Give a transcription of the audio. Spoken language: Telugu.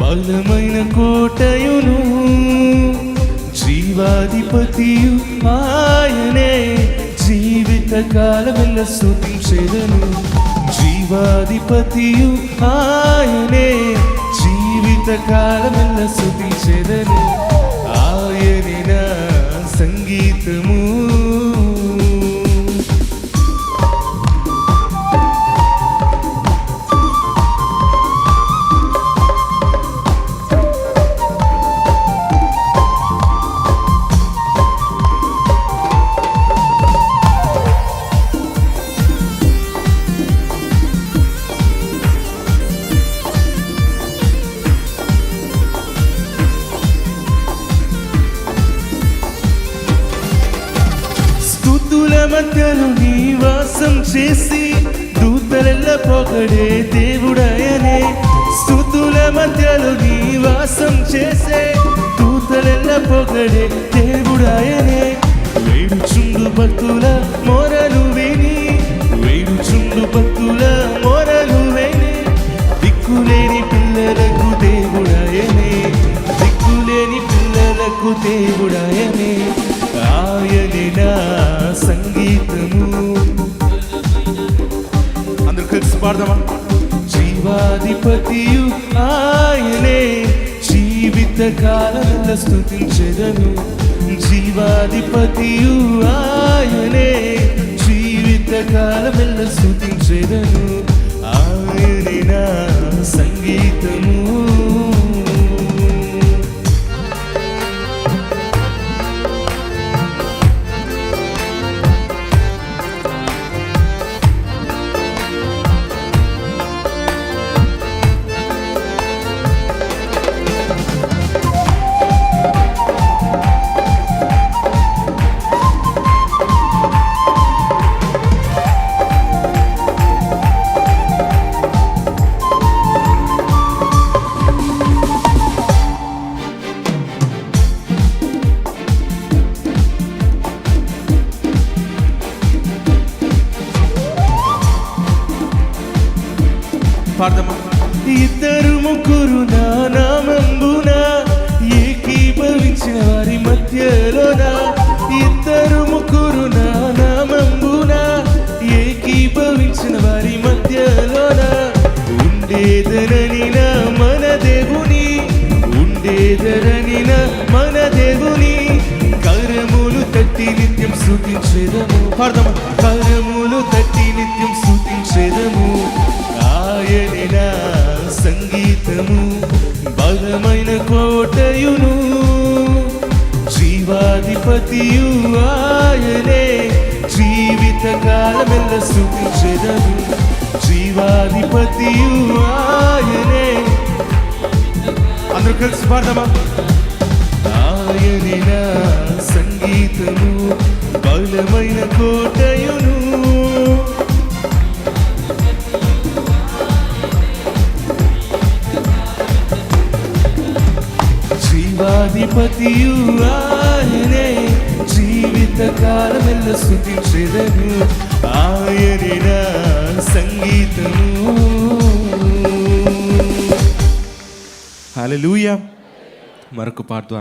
బలమైన కోటయును, జీవాధిపతియు ఆయనే, జీవిత కాలమెల్ల స్తుతించెదను. జీవాధిపతియు ఆయనే, జీవిత కాలమెల్ల స్తుతించెదను. ఆయనే నా సంగీతము. స్తుతుల మధ్యలో నివాసం చేసి దూతలెల్ల పొగడే దేవుడాయనే. స్తుతుల మధ్యలో నివాసం చేసే దూతలెల్ల పొగడే దేవుడాయనే. వేడుచుండు భక్తుల మొరలు విని, వేడుచుండు భక్తుల మొరలు విని, దిక్కులేని పిల్లలకు దేవుడాయనే, దిక్కులేని పిల్లలకు దేవుడాయనే. ఆయనే నా సంగీతము. అందరూ కలిసి పాడదామా? జీవాధిపతియు ఆయనే, జీవిత కాలమెల్ల స్తుతించెదను. జీవాధిపతియు ఆయనే, జీవిత కాలమెల్ల స్తుతించెదను. ఆయనే నా సంగీతము. ఇద్దరు ముగ్గురు నా నామంబున ఏకీభవించిన వారి మధ్యలోన, ఇద్దరు ముగ్గురు నా నామంబున ఏకీభవించిన వారి మధ్యలోన, ఉండేదనని నా మన దేవుని, ఉండేదనని నా మన దేవుని. కరములు తట్టి నిత్యం స్తుతించెదము. పాడదామా? కరములు తట్టి నిత్యం స్తుతించెదము. ఆయనే నా సంగీతము. బలమైన కోటయును, జీవాధిపతియు ఆయనే, జీవిత కాలమెల్ల స్తుతించెదను. జీవాధిపతియు ఆయనే. అందరూ కలిసి పాడదామా? ఆయనే నా సంగీతము. బలమైన కోటయును, జీవాధిపతియు ఆయనే, జీవిత కాలమెల్ల స్తుతించెదను. ఆయనే నా సంగీతము. హల్లెలూయా. మరొక పాట